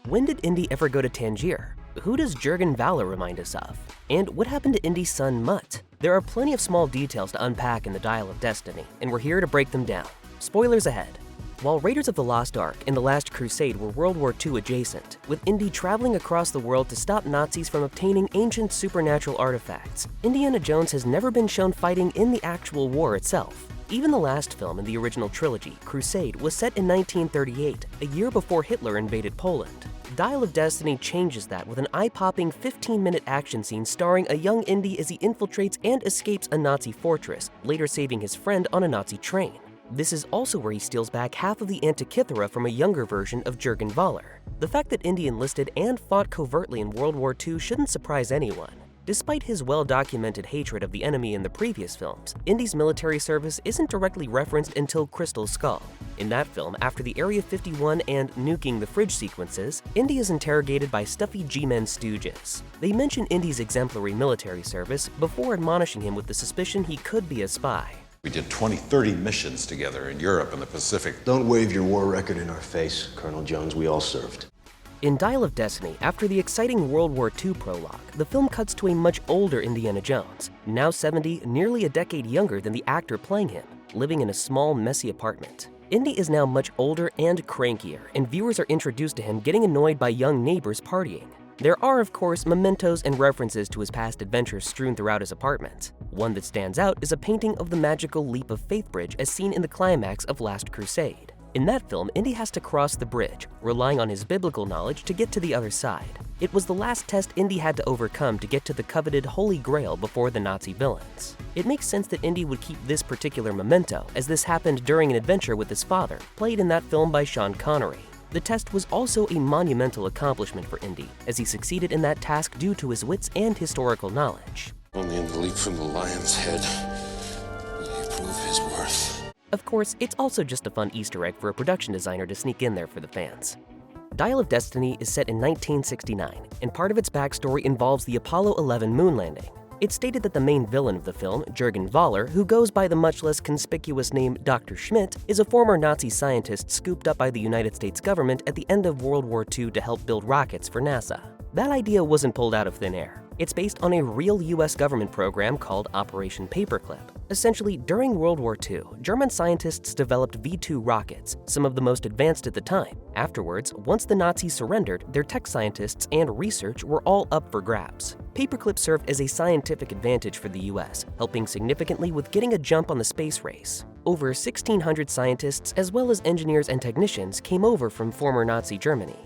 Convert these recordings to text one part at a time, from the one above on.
When did Indy ever go to Tangier? Who does Jürgen Voller remind us of? And what happened to Indy's son Mutt? There are plenty of small details to unpack in the Dial of Destiny, and we're here to break them down. Spoilers ahead. While Raiders of the Lost Ark and The Last Crusade were World War II adjacent, with Indy traveling across the world to stop Nazis from obtaining ancient supernatural artifacts, Indiana Jones has never been shown fighting in the actual war itself. Even the last film in the original trilogy, Crusade, was set in 1938, a year before Hitler invaded Poland. Dial of Destiny changes that with an eye-popping 15-minute action scene starring a young Indy as he infiltrates and escapes a Nazi fortress, later saving his friend on a Nazi train. This is also where he steals back half of the Antikythera from a younger version of Jürgen Voller. The fact that Indy enlisted and fought covertly in World War II shouldn't surprise anyone. Despite his well-documented hatred of the enemy in the previous films, Indy's military service isn't directly referenced until Crystal Skull. In that film, after the Area 51 and nuking the fridge sequences, Indy is interrogated by stuffy G-Men stooges. They mention Indy's exemplary military service before admonishing him with the suspicion he could be a spy. We did 30 missions together in Europe and the Pacific. Don't wave your war record in our face, Colonel Jones. We all served. In Dial of Destiny, after the exciting World War II prologue, the film cuts to a much older Indiana Jones, now 70, nearly a decade younger than the actor playing him, living in a small, messy apartment. Indy is now much older and crankier, and viewers are introduced to him getting annoyed by young neighbors partying. There are, of course, mementos and references to his past adventures strewn throughout his apartment. One that stands out is a painting of the magical Leap of Faith bridge as seen in the climax of Last Crusade. In that film, Indy has to cross the bridge, relying on his biblical knowledge to get to the other side. It was the last test Indy had to overcome to get to the coveted Holy Grail before the Nazi villains. It makes sense that Indy would keep this particular memento, as this happened during an adventure with his father, played in that film by Sean Connery. The test was also a monumental accomplishment for Indy, as he succeeded in that task due to his wits and historical knowledge. Only in the leap from the lion's head will he prove his worth. Of course, it's also just a fun Easter egg for a production designer to sneak in there for the fans. Dial of Destiny is set in 1969, and part of its backstory involves the Apollo 11 moon landing. It's stated that the main villain of the film, Jürgen Voller, who goes by the much less conspicuous name Dr. Schmidt, is a former Nazi scientist scooped up by the United States government at the end of World War II to help build rockets for NASA. That idea wasn't pulled out of thin air. It's based on a real US government program called Operation Paperclip. Essentially, during World War II, German scientists developed V-2 rockets, some of the most advanced at the time. Afterwards, once the Nazis surrendered, their tech scientists and research were all up for grabs. Paperclip served as a scientific advantage for the US, helping significantly with getting a jump on the space race. Over 1,600 scientists, as well as engineers and technicians, came over from former Nazi Germany.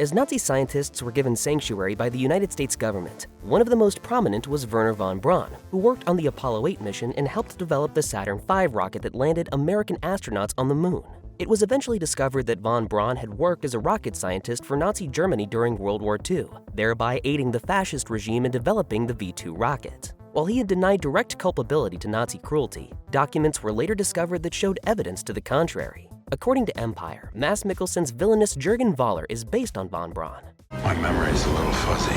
As Nazi scientists were given sanctuary by the United States government, one of the most prominent was Wernher von Braun, who worked on the Apollo 8 mission and helped develop the Saturn V rocket that landed American astronauts on the moon. It was eventually discovered that von Braun had worked as a rocket scientist for Nazi Germany during World War II, thereby aiding the fascist regime in developing the V-2 rocket. While he had denied direct culpability to Nazi cruelty, documents were later discovered that showed evidence to the contrary. According to Empire, Mads Mikkelsen's villainous Jürgen Voller is based on von Braun. My memory's a little fuzzy.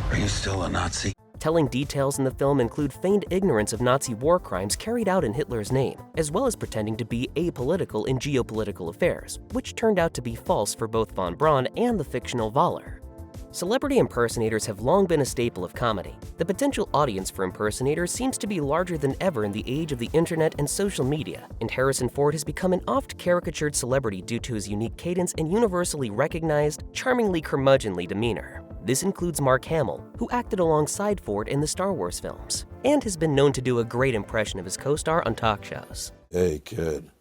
Are you still a Nazi? Telling details in the film include feigned ignorance of Nazi war crimes carried out in Hitler's name, as well as pretending to be apolitical in geopolitical affairs, which turned out to be false for both von Braun and the fictional Voller. Celebrity impersonators have long been a staple of comedy. The potential audience for impersonators seems to be larger than ever in the age of the internet and social media, and Harrison Ford has become an oft-caricatured celebrity due to his unique cadence and universally recognized, charmingly curmudgeonly demeanor. This includes Mark Hamill, who acted alongside Ford in the Star Wars films, and has been known to do a great impression of his co-star on talk shows. Hey, kid.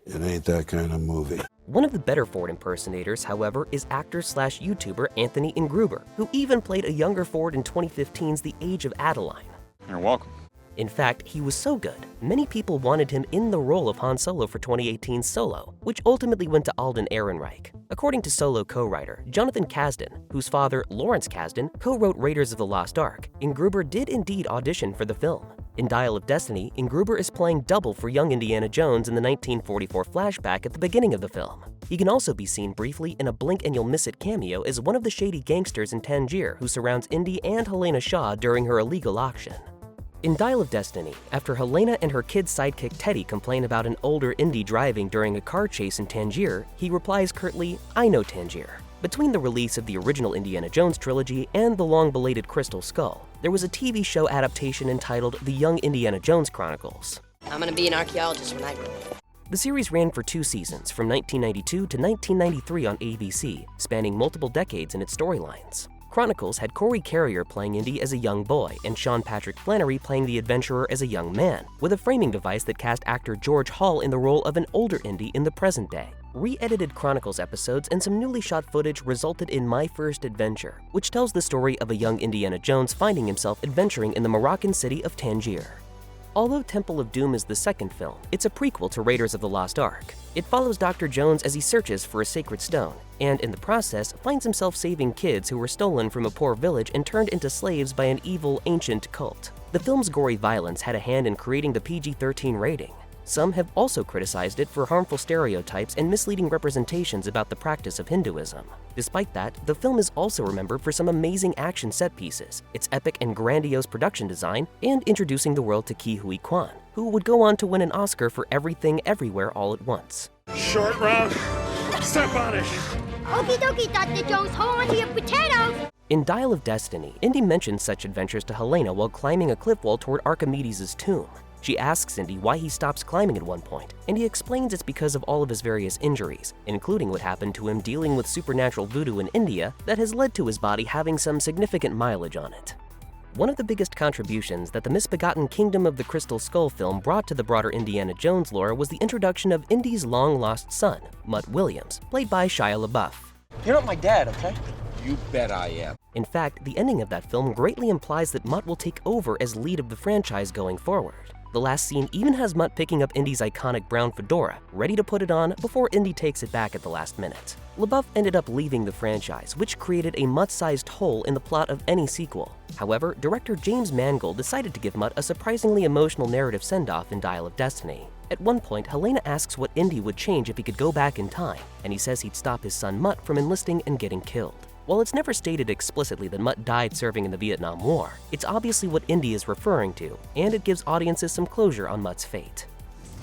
It ain't that kind of movie. One of the better Ford impersonators, however, is actor/YouTuber Anthony Ingruber, who even played a younger Ford in 2015's The Age of Adeline. You're welcome. In fact, he was so good, many people wanted him in the role of Han Solo for 2018's Solo, which ultimately went to Alden Ehrenreich. According to Solo co-writer Jonathan Kasdan, whose father, Lawrence Kasdan, co-wrote Raiders of the Lost Ark, Ingruber did indeed audition for the film. In Dial of Destiny, Ingruber is playing double for young Indiana Jones in the 1944 flashback at the beginning of the film. He can also be seen briefly in a Blink and You'll Miss It cameo as one of the shady gangsters in Tangier who surrounds Indy and Helena Shaw during her illegal auction. In Dial of Destiny, after Helena and her kid sidekick Teddy complain about an older Indy driving during a car chase in Tangier, he replies curtly, "I know Tangier." Between the release of the original Indiana Jones trilogy and the long-belated Crystal Skull, there was a TV show adaptation entitled The Young Indiana Jones Chronicles. I'm gonna be an archaeologist when I grow up. The series ran for 2 seasons, from 1992 to 1993 on ABC, spanning multiple decades in its storylines. Chronicles had Corey Carrier playing Indy as a young boy and Sean Patrick Flannery playing the adventurer as a young man, with a framing device that cast actor George Hall in the role of an older Indy in the present day. Re-edited Chronicles episodes and some newly shot footage resulted in My First Adventure, which tells the story of a young Indiana Jones finding himself adventuring in the Moroccan city of Tangier. Although Temple of Doom is the second film, it's a prequel to Raiders of the Lost Ark. It follows Dr. Jones as he searches for a sacred stone, and in the process finds himself saving kids who were stolen from a poor village and turned into slaves by an evil, ancient cult. The film's gory violence had a hand in creating the PG-13 rating. Some have also criticized it for harmful stereotypes and misleading representations about the practice of Hinduism. Despite that, the film is also remembered for some amazing action set pieces, its epic and grandiose production design, and introducing the world to Ke Huy Quan, who would go on to win an Oscar for Everything Everywhere All at Once. Short round, step on it. Okie dokie, Dr. Jones, hold on to your potatoes. In Dial of Destiny, Indy mentions such adventures to Helena while climbing a cliff wall toward Archimedes' tomb. She asks Indy why he stops climbing at one point, and he explains it's because of all of his various injuries, including what happened to him dealing with supernatural voodoo in India that has led to his body having some significant mileage on it. One of the biggest contributions that the misbegotten Kingdom of the Crystal Skull film brought to the broader Indiana Jones lore was the introduction of Indy's long-lost son, Mutt Williams, played by Shia LaBeouf. You're not my dad, okay? You bet I am. In fact, the ending of that film greatly implies that Mutt will take over as lead of the franchise going forward. The last scene even has Mutt picking up Indy's iconic brown fedora, ready to put it on before Indy takes it back at the last minute. LaBeouf ended up leaving the franchise, which created a Mutt-sized hole in the plot of any sequel. However, director James Mangold decided to give Mutt a surprisingly emotional narrative send-off in Dial of Destiny. At one point, Helena asks what Indy would change if he could go back in time, and he says he'd stop his son Mutt from enlisting and getting killed. While it's never stated explicitly that Mutt died serving in the Vietnam War, it's obviously what Indy is referring to, and it gives audiences some closure on Mutt's fate.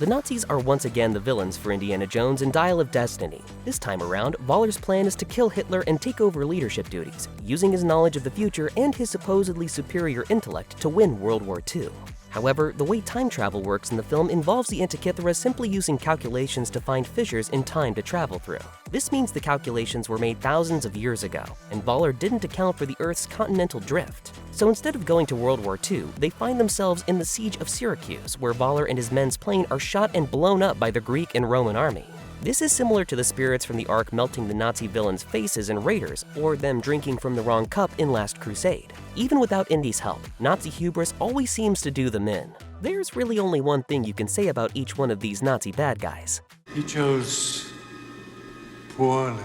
The Nazis are once again the villains for Indiana Jones in Dial of Destiny. This time around, Voller's plan is to kill Hitler and take over leadership duties, using his knowledge of the future and his supposedly superior intellect to win World War II. However, the way time travel works in the film involves the Antikythera simply using calculations to find fissures in time to travel through. This means the calculations were made thousands of years ago, and Voller didn't account for the Earth's continental drift. So instead of going to World War II, they find themselves in the siege of Syracuse, where Voller and his men's plane are shot and blown up by the Greek and Roman army. This is similar to the spirits from the Ark melting the Nazi villains' faces in Raiders, or them drinking from the wrong cup in Last Crusade. Even without Indy's help, Nazi hubris always seems to do them in. There's really only one thing you can say about each one of these Nazi bad guys. He chose poorly.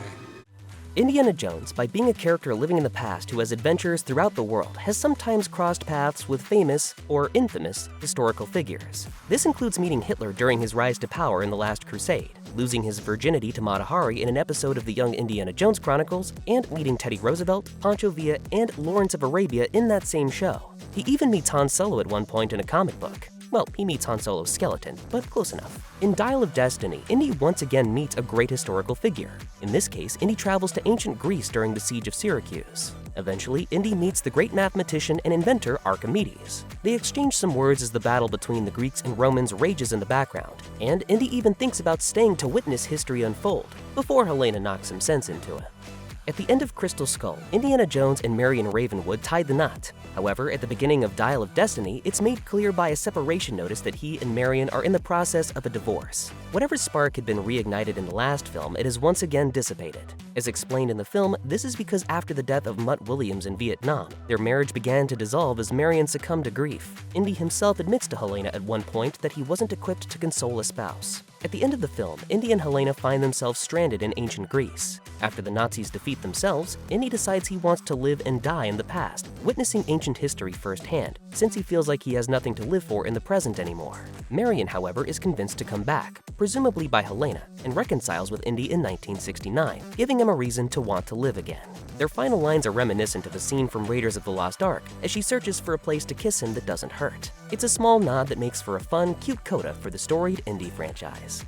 Indiana Jones, by being a character living in the past who has adventures throughout the world, has sometimes crossed paths with famous, or infamous, historical figures. This includes meeting Hitler during his rise to power in The Last Crusade, losing his virginity to Mata Hari in an episode of the Young Indiana Jones Chronicles, and meeting Teddy Roosevelt, Pancho Villa, and Lawrence of Arabia in that same show. He even meets Han Solo at one point in a comic book. Well, he meets Han Solo's skeleton, but close enough. In Dial of Destiny, Indy once again meets a great historical figure. In this case, Indy travels to ancient Greece during the siege of Syracuse. Eventually, Indy meets the great mathematician and inventor Archimedes. They exchange some words as the battle between the Greeks and Romans rages in the background, and Indy even thinks about staying to witness history unfold, before Helena knocks some sense into it. At the end of Crystal Skull, Indiana Jones and Marion Ravenwood tied the knot. However, at the beginning of Dial of Destiny, it's made clear by a separation notice that he and Marion are in the process of a divorce. Whatever spark had been reignited in the last film, it has once again dissipated. As explained in the film, this is because after the death of Mutt Williams in Vietnam, their marriage began to dissolve as Marion succumbed to grief. Indy himself admits to Helena at one point that he wasn't equipped to console a spouse. At the end of the film, Indy and Helena find themselves stranded in ancient Greece. After the Nazis defeat themselves, Indy decides he wants to live and die in the past, witnessing ancient history firsthand, since he feels like he has nothing to live for in the present anymore. Marion, however, is convinced to come back, presumably by Helena, and reconciles with Indy in 1969, giving him a reason to want to live again. Their final lines are reminiscent of a scene from Raiders of the Lost Ark as she searches for a place to kiss him that doesn't hurt. It's a small nod that makes for a fun, cute coda for the storied Indy franchise.